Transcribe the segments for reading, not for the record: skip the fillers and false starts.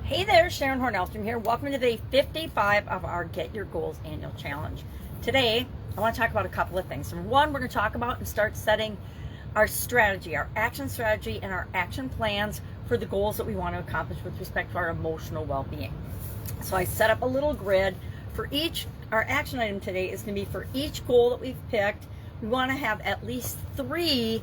Hey there, Sharon Horne-Ellstrom here. Welcome to day 55 of our Get Your Goals Annual Challenge. Today, I want to talk about a couple of things. Number one, we're going to talk about and start setting our strategy, our action strategy, and our action plans for the goals that we want to accomplish with respect to our emotional well-being. So I set up a little grid for each. Our action item today is going to be for each goal that we've picked. We want to have at least 3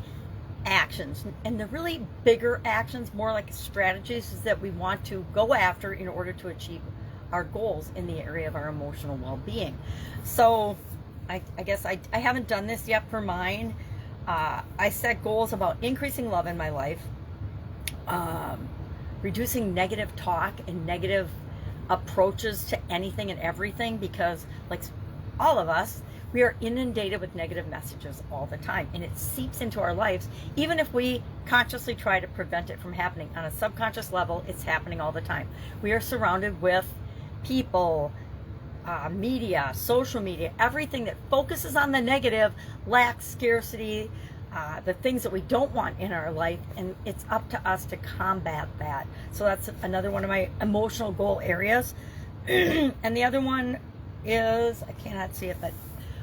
actions, and the really bigger actions, more like strategies, is that we want to go after in order to achieve our goals in the area of our emotional well-being. So I guess I haven't done this yet for mine. I set goals about increasing love in my life, reducing negative talk and negative approaches to anything and everything, because like all of us, we are inundated with negative messages all the time, and it seeps into our lives. Even if we consciously try to prevent it from happening, on a subconscious level, it's happening all the time. We are surrounded with people, media, social media, everything that focuses on the negative, lack, scarcity, the things that we don't want in our life, and it's up to us to combat that. So that's another one of my emotional goal areas. And the other one is, I cannot see it, but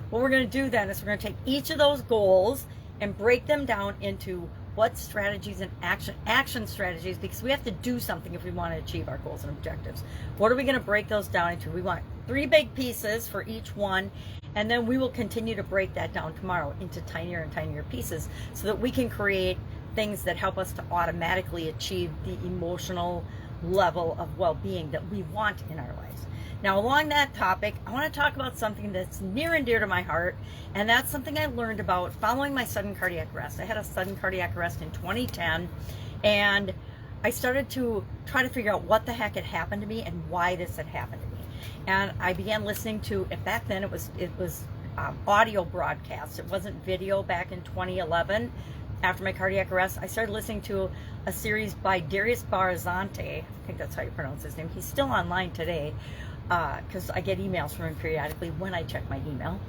what we're going to do then is we're going to take each of those goals and break them down into what strategies and action strategies, because we have to do something if we want to achieve our goals and objectives. What are we going to break those down into? We want 3 big pieces for each one, and then we will continue to break that down tomorrow into tinier and tinier pieces so that we can create things that help us to automatically achieve the emotional level of well-being that we want in our lives. Now, along that topic, I want to talk about something that's near and dear to my heart, and that's something I learned about following my sudden cardiac arrest. I had a sudden cardiac arrest in 2010, and I started to try to figure out what the heck had happened to me and why this had happened to me. And I began listening to, back then it was audio broadcasts. It wasn't video back in 2011. After my cardiac arrest, I started listening to a series by Darius Barazante. I think that's how you pronounce his name. He's still online today, because I get emails from him periodically when I check my email.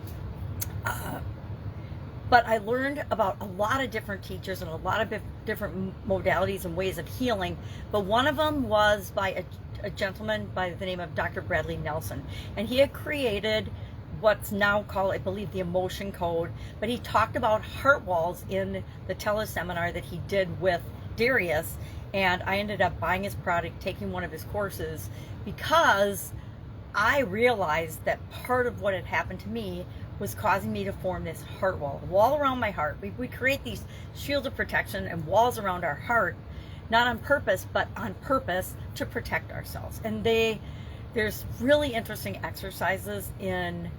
But I learned about a lot of different teachers and a lot of different modalities and ways of healing. But one of them was by a gentleman by the name of Dr. Bradley Nelson. And he had created what's now called, I believe, the emotion code. But he talked about heart walls in the teleseminar that he did with Darius. And I ended up buying his product, taking one of his courses, because I realized that part of what had happened to me was causing me to form this heart wall, a wall around my heart. We create these shields of protection and walls around our heart, not on purpose, but on purpose to protect ourselves. And there's really interesting exercises in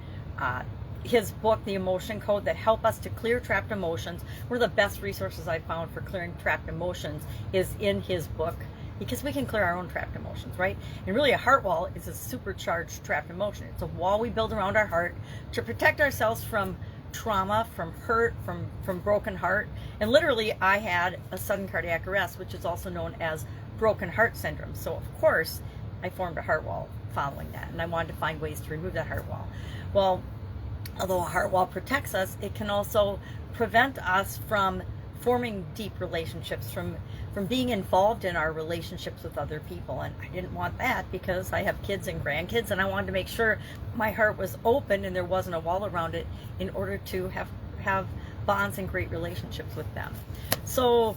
his book, The Emotion Code, that help us to clear trapped emotions. One of the best resources I've found for clearing trapped emotions is in his book, because we can clear our own trapped emotions, right? And really, a heart wall is a supercharged trapped emotion. It's a wall we build around our heart to protect ourselves from trauma, from hurt, from broken heart. And literally, I had a sudden cardiac arrest, which is also known as broken heart syndrome. So of course, I formed a heart wall following that, and I wanted to find ways to remove that heart wall. Well, although a heart wall protects us, it can also prevent us from forming deep relationships, from being involved in our relationships with other people. And I didn't want that, because I have kids and grandkids, and I wanted to make sure my heart was open and there wasn't a wall around it in order to have bonds and great relationships with them. So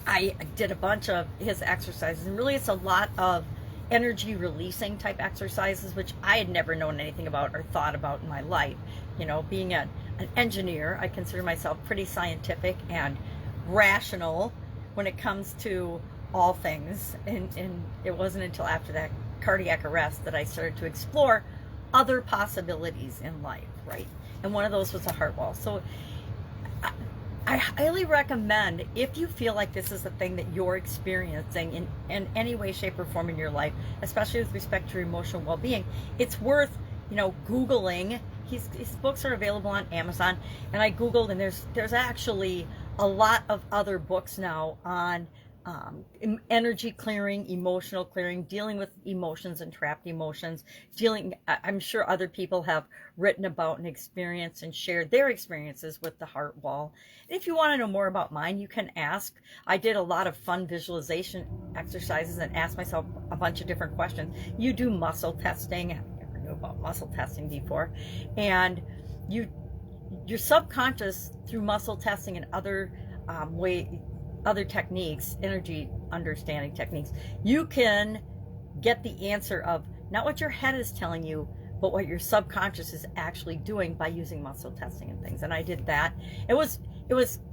I did a bunch of his exercises, and really it's a lot of energy releasing type exercises, which I had never known anything about or thought about in my life. You know, being an engineer, I consider myself pretty scientific and rational when it comes to all things. And it wasn't until after that cardiac arrest that I started to explore other possibilities in life, right? And one of those was a heart wall. So I highly recommend, if you feel like this is a thing that you're experiencing in any way, shape, or form in your life, especially with respect to your emotional well-being, it's worth, Googling. His books are available on Amazon, and I Googled, and there's actually a lot of other books now on energy clearing, emotional clearing, dealing with emotions and trapped emotions, I'm sure other people have written about and experienced and shared their experiences with the heart wall. And if you want to know more about mine, you can ask. I did a lot of fun visualization exercises and asked myself a bunch of different questions. You do muscle testing. I never knew about muscle testing before. And your subconscious, through muscle testing and other other techniques, energy understanding techniques, you can get the answer of not what your head is telling you, but what your subconscious is actually doing by using muscle testing and things. And I did that. It was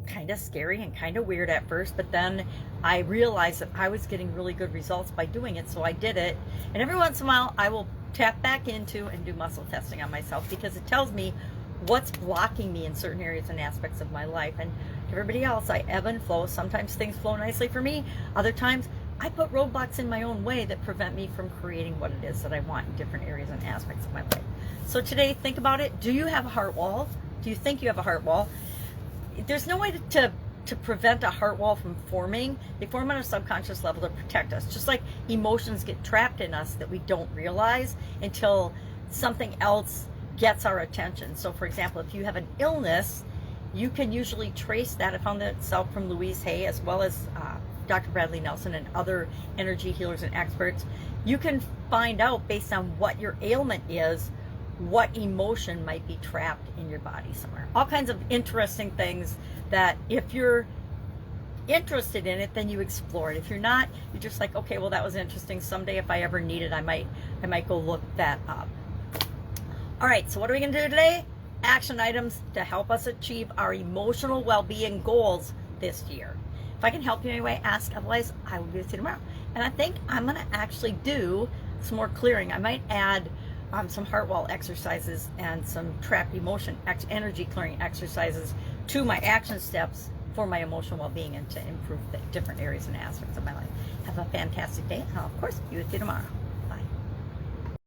kind of scary and kind of weird at first, but then I realized that I was getting really good results by doing it, so I did it. And every once in a while, I will tap back into and do muscle testing on myself, because it tells me what's blocking me in certain areas and aspects of my life. And everybody else, I ebb and flow. Sometimes things flow nicely for me. Other times I put roadblocks in my own way that prevent me from creating what it is that I want in different areas and aspects of my life. So today, think about it. Do you have a heart wall? Do you think you have a heart wall? There's no way to prevent a heart wall from forming. They form on a subconscious level to protect us. Just like emotions get trapped in us that we don't realize until something else gets our attention. So for example, if you have an illness, you can usually trace that. I found that out from Louise Hay, as well as Dr. Bradley Nelson and other energy healers and experts. You can find out, based on what your ailment is, what emotion might be trapped in your body somewhere. All kinds of interesting things that if you're interested in it, then you explore it. If you're not, you're just like, okay, well, that was interesting. Someday if I ever need it, I might go look that up. All right, so what are we going to do today? Action items to help us achieve our emotional well-being goals this year. If I can help you in any way, ask. Otherwise, I will be with you tomorrow. And I think I'm going to actually do some more clearing. I might add some heart wall exercises and some trapped emotion energy clearing exercises to my action steps for my emotional well-being and to improve the different areas and aspects of my life. Have a fantastic day, and I'll, of course, be with you tomorrow.